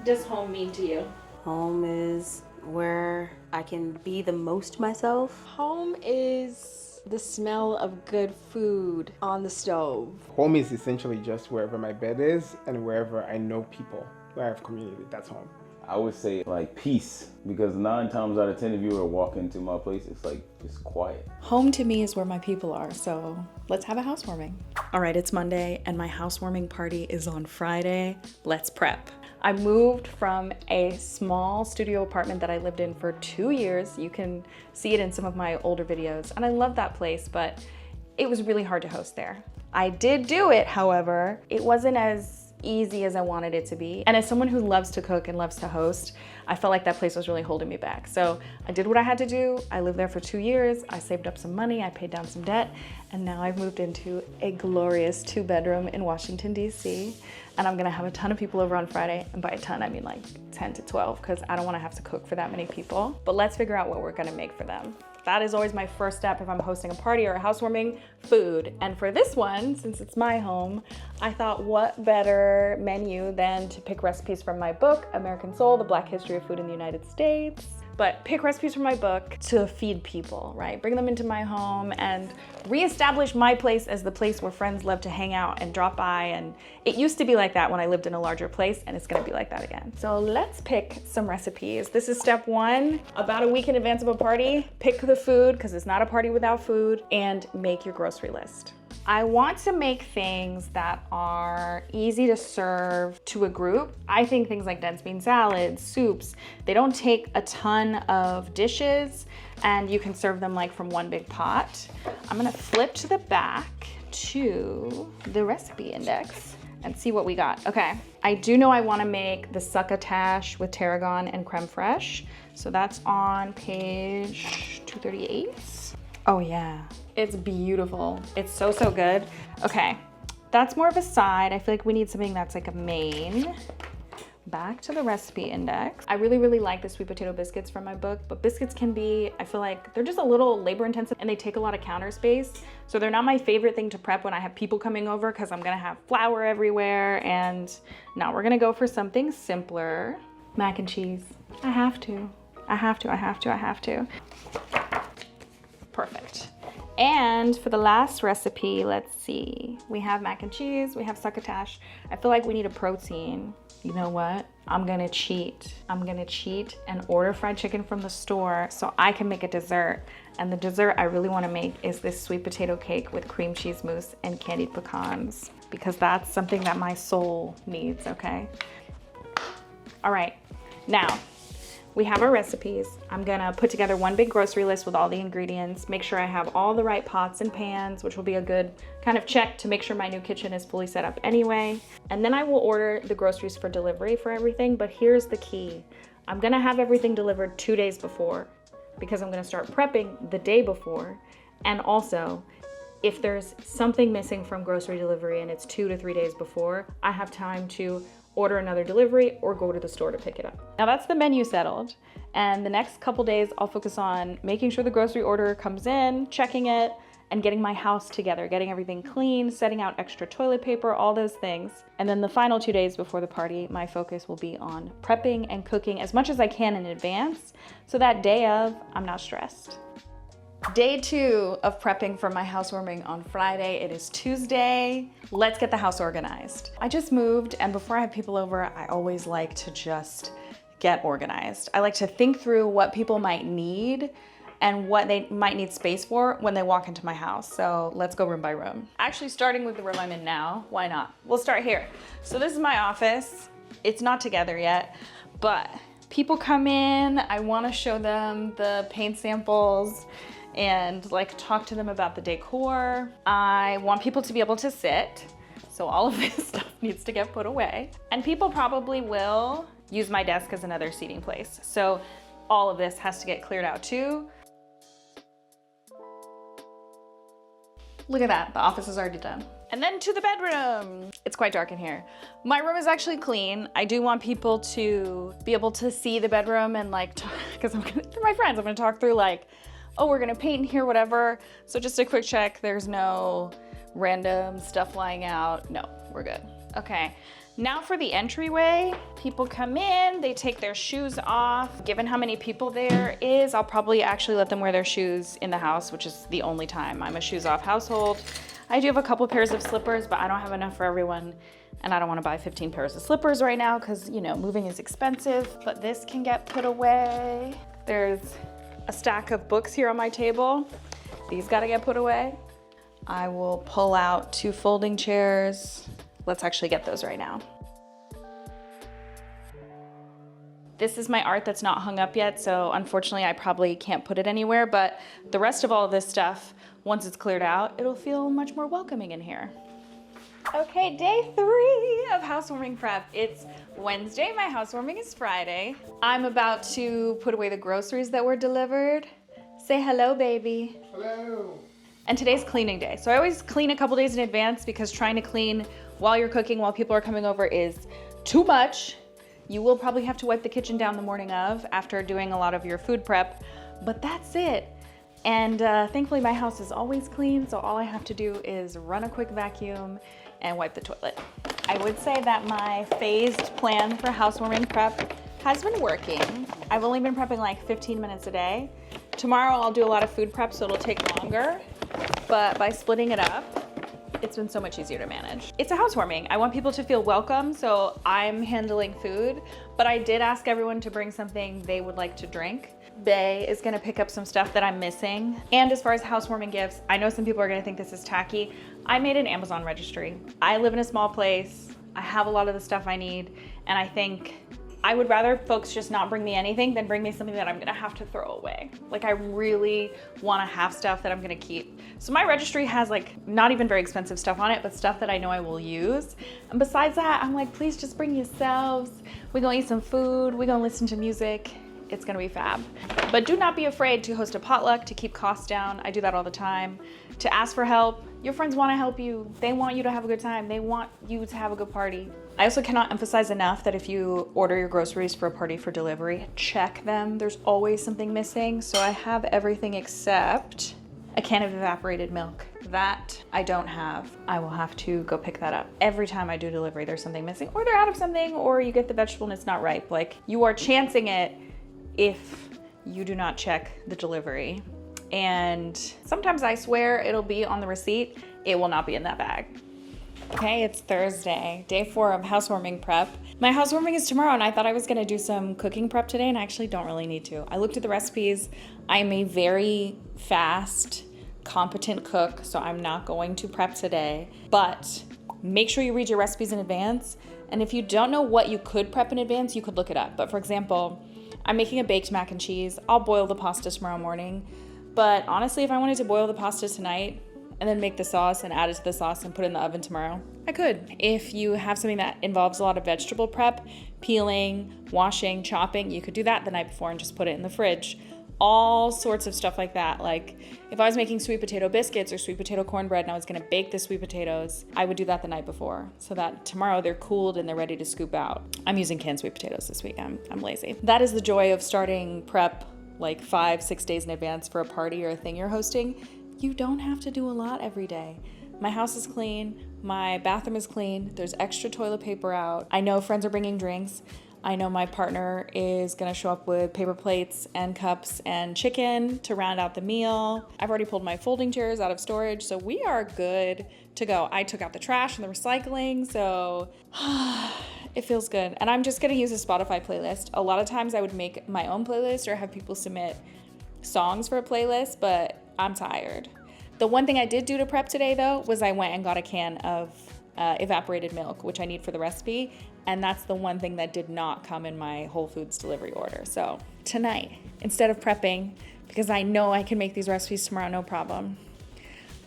does home mean to you? Home is where I can be the most myself. Home is the smell of good food on the stove. Home is essentially just wherever my bed is and wherever I know people, where I have community. That's home. I would say like peace, because 9 times out of 10 if you were to walk into my place, it's like just quiet. Home to me is where my people are, so let's have a housewarming. All right, it's Monday and my housewarming party is on Friday. Let's prep. I moved from a small studio apartment that I lived in for 2 years. You can see it in some of my older videos, and I love that place, but it was really hard to host there. I did do it, however. It wasn't as easy as I wanted it to be. And as someone who loves to cook and loves to host, I felt like that place was really holding me back. So I did what I had to do. I lived there for 2 years. I saved up some money, I paid down some debt, and now I've moved into a glorious 2-bedroom in Washington, DC. And I'm gonna have a ton of people over on Friday. And by a ton, I mean like 10 to 12, because I don't wanna have to cook for that many people. But let's figure out what we're gonna make for them. That is always my first step if I'm hosting a party or a housewarming: food. And for this one, since it's my home, I thought what better menu than to pick recipes from my book, American Soul, The Black History of Food in the United States. But pick recipes from my book to feed people, right? Bring them into my home and reestablish my place as the place where friends love to hang out and drop by. And it used to be like that when I lived in a larger place, and it's gonna be like that again. So let's pick some recipes. This is step 1. About a week in advance of a party, pick the food, because it's not a party without food, and make your grocery list. I want to make things that are easy to serve to a group. I think things like dense bean salads, soups, they don't take a ton of dishes, and you can serve them like from one big pot. I'm gonna flip to the back to the recipe index and see what we got. Okay, I do know I wanna make the succotash with tarragon and creme fraiche. So that's on page 238. Oh yeah, it's beautiful. It's so, so good. Okay, that's more of a side. I feel like we need something that's like a main. Back to the recipe index. I really, really like the sweet potato biscuits from my book, but biscuits can be, I feel like they're just a little labor intensive and they take a lot of counter space. So they're not my favorite thing to prep when I have people coming over, because I'm gonna have flour everywhere. And now we're gonna go for something simpler. Mac and cheese. I have to. Perfect. And for the last recipe, let's see. We have mac and cheese, we have succotash. I feel like we need a protein. You know what? I'm gonna cheat. And order fried chicken from the store so I can make a dessert. And the dessert I really wanna make is this sweet potato cake with cream cheese mousse and candied pecans, because that's something that my soul needs, okay? All right, now, we have our recipes. I'm gonna put together one big grocery list with all the ingredients, make sure I have all the right pots and pans, which will be a good kind of check to make sure my new kitchen is fully set up anyway. And then I will order the groceries for delivery for everything, but here's the key. I'm gonna have everything delivered 2 days before, because I'm gonna start prepping the day before. And also, if there's something missing from grocery delivery and it's 2 to 3 days before, I have time to order another delivery or go to the store to pick it up. Now that's the menu settled. And the next couple days I'll focus on making sure the grocery order comes in, checking it, and getting my house together, getting everything clean, setting out extra toilet paper, all those things. And then the final 2 days before the party, my focus will be on prepping and cooking as much as I can in advance, so that day of, I'm not stressed. Day 2 of prepping for my housewarming on Friday. It is Tuesday. Let's get the house organized. I just moved, and before I have people over, I always like to just get organized. I like to think through what people might need and what they might need space for when they walk into my house. So let's go room by room. Actually, starting with the room I'm in now, why not? We'll start here. So this is my office. It's not together yet, but people come in, I wanna show them the paint samples and like talk to them about the decor. I want people to be able to sit. So all of this stuff needs to get put away. And people probably will use my desk as another seating place. So all of this has to get cleared out too. Look at that, the office is already done. And then to the bedroom. It's quite dark in here. My room is actually clean. I do want people to be able to see the bedroom and like, because they're my friends, I'm gonna talk through like, oh, we're gonna paint in here, whatever. So just a quick check, there's no random stuff lying out. No, we're good. Okay, Now for the entryway. People come in, they take their shoes off. Given how many people there is, I'll probably actually let them wear their shoes in the house, which is the only time. I'm a shoes off household. I do have a couple pairs of slippers, but I don't have enough for everyone. And I don't want to buy 15 pairs of slippers right now because, you know, moving is expensive, but this can get put away. There's a stack of books here on my table. These got to get put away. I will pull out 2 folding chairs. Let's actually get those right now. This is my art that's not hung up yet, so unfortunately I probably can't put it anywhere, but the rest of all of this stuff, once it's cleared out, it'll feel much more welcoming in here. Okay, day 3 of housewarming prep. It's Wednesday, my housewarming is Friday. I'm about to put away the groceries that were delivered. Say hello, baby. Hello. And today's cleaning day. So I always clean a couple days in advance because trying to clean while you're cooking, while people are coming over is too much. You will probably have to wipe the kitchen down the morning of after doing a lot of your food prep, but that's it. And thankfully my house is always clean, so all I have to do is run a quick vacuum and wipe the toilet. I would say that my phased plan for housewarming prep has been working. I've only been prepping like 15 minutes a day. Tomorrow I'll do a lot of food prep, so it'll take longer, but by splitting it up, it's been so much easier to manage. It's a housewarming. I want people to feel welcome, so I'm handling food, but I did ask everyone to bring something they would like to drink. Bae is gonna pick up some stuff that I'm missing. And as far as housewarming gifts, I know some people are gonna think this is tacky. I made an Amazon registry. I live in a small place. I have a lot of the stuff I need, and I think I would rather folks just not bring me anything than bring me something that I'm gonna have to throw away. Like, I really wanna have stuff that I'm gonna keep. So my registry has like not even very expensive stuff on it, but stuff that I know I will use. And besides that, I'm like, please just bring yourselves. We're gonna eat some food, we're gonna listen to music. It's gonna be fab. But do not be afraid to host a potluck to keep costs down. I do that all the time. To ask for help. Your friends wanna help you. They want you to have a good time. They want you to have a good party. I also cannot emphasize enough that if you order your groceries for a party for delivery, check them. There's always something missing. So I have everything except a can of evaporated milk. That I don't have. I will have to go pick that up. Every time I do delivery, there's something missing, or they're out of something, or you get the vegetable and it's not ripe. Like, you are chancing it if you do not check the delivery. And sometimes I swear it'll be on the receipt. It will not be in that bag. Okay, it's Thursday, day 4 of housewarming prep. My housewarming is tomorrow, and I thought I was gonna do some cooking prep today, and I actually don't really need to. I looked at the recipes. I'm a very fast, competent cook, so I'm not going to prep today. But make sure you read your recipes in advance. And if you don't know what you could prep in advance, you could look it up. But for example, I'm making a baked mac and cheese. I'll boil the pasta tomorrow morning. But honestly, if I wanted to boil the pasta tonight and then make the sauce and add it to the sauce and put it in the oven tomorrow, I could. If you have something that involves a lot of vegetable prep, peeling, washing, chopping, you could do that the night before and just put it in the fridge. All sorts of stuff like that. Like, if I was making sweet potato biscuits or sweet potato cornbread and I was gonna bake the sweet potatoes, I would do that the night before so that tomorrow they're cooled and they're ready to scoop out. I'm using canned sweet potatoes this week. I'm lazy. That is the joy of starting prep like 5-6 days in advance for a party or a thing you're hosting. You don't have to do a lot every day. My house is clean, my bathroom is clean, there's extra toilet paper out. I know friends are bringing drinks. I know my partner is gonna show up with paper plates and cups and chicken to round out the meal. I've already pulled my folding chairs out of storage, so we are good to go. I took out the trash and the recycling, so it feels good. And I'm just gonna use a Spotify playlist. A lot of times I would make my own playlist or have people submit songs for a playlist, but I'm tired. The one thing I did do to prep today though was I went and got a can of evaporated milk, which I need for the recipe. And that's the one thing that did not come in my Whole Foods delivery order. So tonight, instead of prepping, because I know I can make these recipes tomorrow, no problem,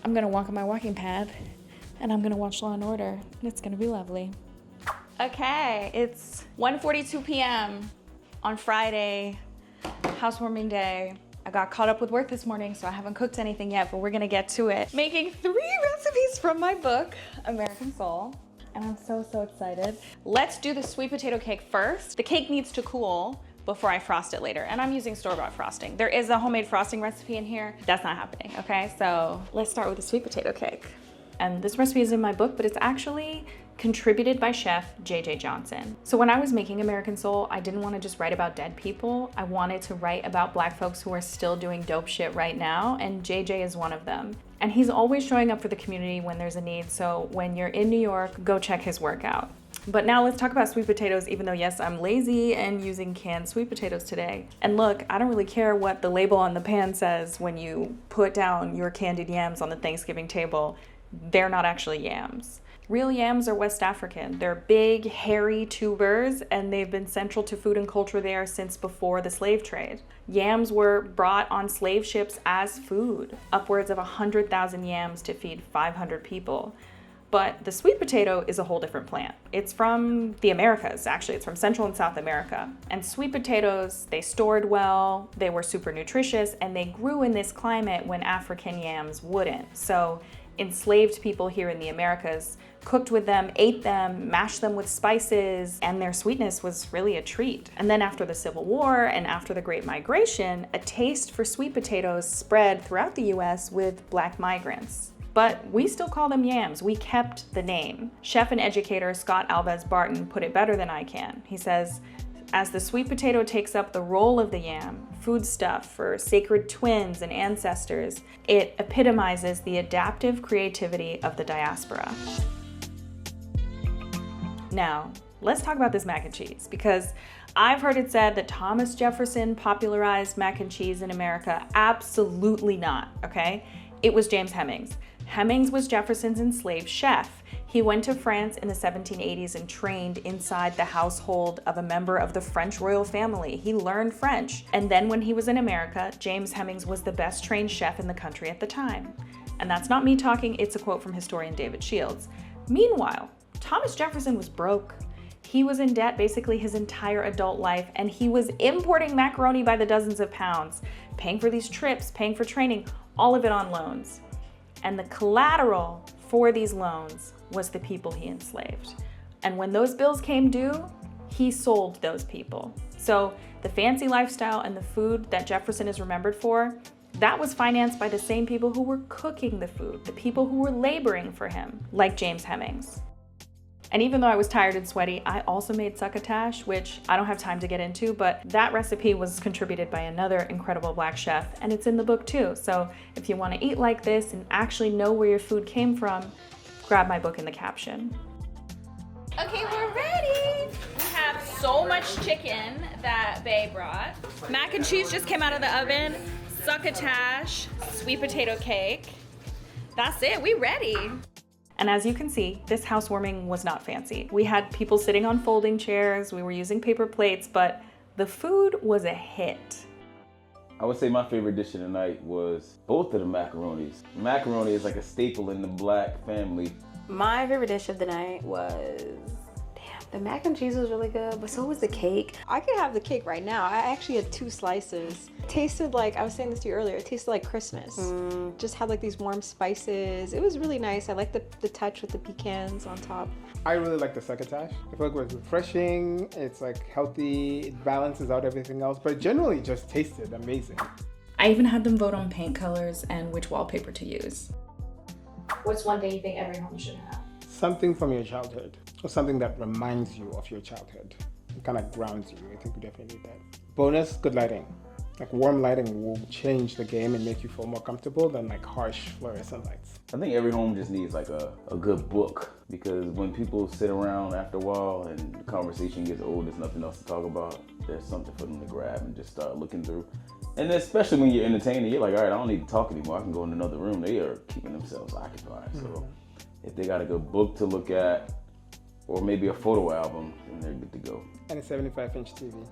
I'm gonna walk on my walking pad and I'm gonna watch Law & Order, and it's gonna be lovely. Okay, it's 1:42 p.m. on Friday, housewarming day. I got caught up with work this morning, so I haven't cooked anything yet, but we're gonna get to it. Making 3 recipes from my book, American Soul. And I'm so excited. Let's do the sweet potato cake first. The cake needs to cool before I frost it later. And I'm using store-bought frosting. There is a homemade frosting recipe in here. That's not happening, okay? So let's start with the sweet potato cake. And this recipe is in my book, but it's actually contributed by chef J.J. Johnson. So when I was making American Soul, I didn't want to just write about dead people. I wanted to write about Black folks who are still doing dope shit right now, and JJ is one of them. And he's always showing up for the community when there's a need, so when you're in New York, go check his work out. But now let's talk about sweet potatoes, even though yes, I'm lazy and using canned sweet potatoes today. And look, I don't really care what the label on the pan says when you put down your candied yams on the Thanksgiving table. They're not actually yams. Real yams are West African. They're big, hairy tubers, and they've been central to food and culture there since before the slave trade. Yams were brought on slave ships as food, upwards of 100,000 yams to feed 500 people. But the sweet potato is a whole different plant. It's from the Americas, actually. It's from Central and South America. And sweet potatoes, they stored well, they were super nutritious, and they grew in this climate when African yams wouldn't. So enslaved people here in the Americas cooked with them, ate them, mashed them with spices, and their sweetness was really a treat. And then after the Civil War and after the Great Migration, a taste for sweet potatoes spread throughout the US with Black migrants. But we still call them yams. We kept the name. Chef and educator Scott Alves Barton put it better than I can. He says, as the sweet potato takes up the role of the yam, foodstuff for sacred twins and ancestors, it epitomizes the adaptive creativity of the diaspora. Now, let's talk about this mac and cheese, because I've heard it said that Thomas Jefferson popularized mac and cheese in America. Absolutely not, okay? It was James Hemings. Hemings was Jefferson's enslaved chef. He went to France in the 1780s and trained inside the household of a member of the French royal family. He learned French. And then when he was in America, James Hemings was the best trained chef in the country at the time. And that's not me talking, it's a quote from historian David Shields. Meanwhile, Thomas Jefferson was broke. He was in debt basically his entire adult life, and he was importing macaroni by the dozens of pounds, paying for these trips, paying for training, all of it on loans. And the collateral for these loans was the people he enslaved. And when those bills came due, he sold those people. So the fancy lifestyle and the food that Jefferson is remembered for, that was financed by the same people who were cooking the food, the people who were laboring for him, like James Hemings. And even though I was tired and sweaty, I also made succotash, which I don't have time to get into, but that recipe was contributed by another incredible Black chef, and it's in the book too. So if you want to eat like this and actually know where your food came from, grab my book in the caption. Okay, we're ready. We have so much chicken that Bae brought. Mac and cheese just came out of the oven. Succotash, sweet potato cake. That's it, we ready. And as you can see, this housewarming was not fancy. We had people sitting on folding chairs, we were using paper plates, but the food was a hit. I would say my favorite dish of the night was both of the macaronis. Macaroni is like a staple in the Black family. My favorite dish of the night was, the mac and cheese was really good, but so was the cake. I could have the cake right now. I actually had 2 slices. It tasted like, I was saying this to you earlier, it tasted like Christmas. Just had like these warm spices. It was really nice. I like the touch with the pecans on top. I really like the succotash. I feel like it was refreshing, it's like healthy, it balances out everything else, but it generally just tasted amazing. I even had them vote on paint colors and which wallpaper to use. What's one thing you think every home should have? Something from your childhood, or something that reminds you of your childhood. It kind of grounds you. I think we definitely need that. Bonus, good lighting. Like warm lighting will change the game and make you feel more comfortable than like harsh fluorescent lights. I think every home just needs like a good book, because when people sit around after a while and the conversation gets old, there's nothing else to talk about. There's something for them to grab and just start looking through. And especially when you're entertaining, you're like, all right, I don't need to talk anymore. I can go in another room. They are keeping themselves occupied. So if they got a good book to look at, or maybe a photo album, then they're good to go. And a 75-inch TV.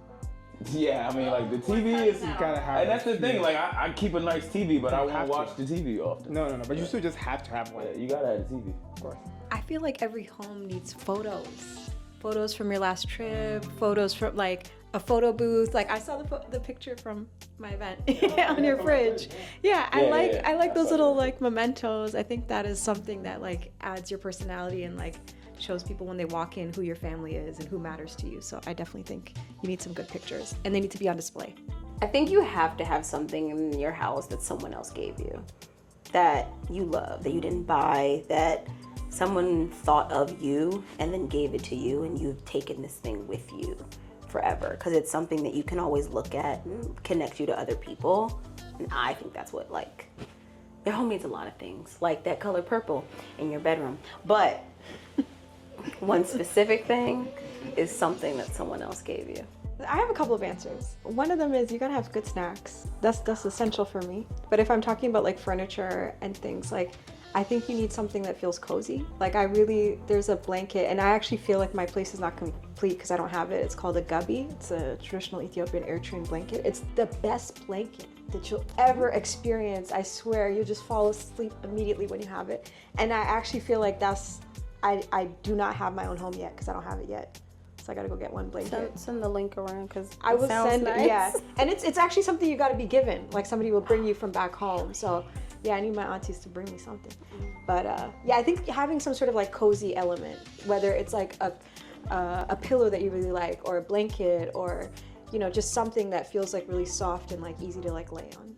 Yeah, I mean, like the TV is, You gotta have and that's the it. thing. Like I keep a nice TV, but I won't have to. watch the TV often. No, but you still just have to have one. Yeah, you gotta have a TV. Of course. I feel like every home needs photos. Photos from your last trip, photos from like a photo booth. Like I saw the picture from my event on your fridge. Yeah, I like those little like mementos. I think that is something that like adds your personality and like shows people when they walk in who your family is and who matters to you. So I definitely think you need some good pictures, and they need to be on display. I think you have to have something in your house that someone else gave you, that you love, that you didn't buy, that someone thought of you and then gave it to you, and you've taken this thing with you forever, because it's something that you can always look at and connect you to other people. And I think that's what, like, your home means a lot of things, like that color purple in your bedroom. But one specific thing is something that someone else gave you. I have a couple of answers. One of them is you gotta have good snacks. That's essential for me. But if I'm talking about like furniture and things, like I think you need something that feels cozy. Like there's a blanket, and I actually feel like my place is not complete because I don't have it. It's called a gabi. It's a traditional Ethiopian air-trained blanket. It's the best blanket that you'll ever experience. I swear, you'll just fall asleep immediately when you have it. And I actually feel like I do not have my own home yet because I don't have it yet. So I gotta go get one blanket. Send the link around, because I will send nice. it, yeah. And it's actually something you gotta be given. Like somebody will bring you from back home. So yeah, I need my aunties to bring me something. But yeah, I think having some sort of like cozy element, whether it's like a pillow that you really like, or a blanket, or, you know, just something that feels like really soft and like easy to like lay on.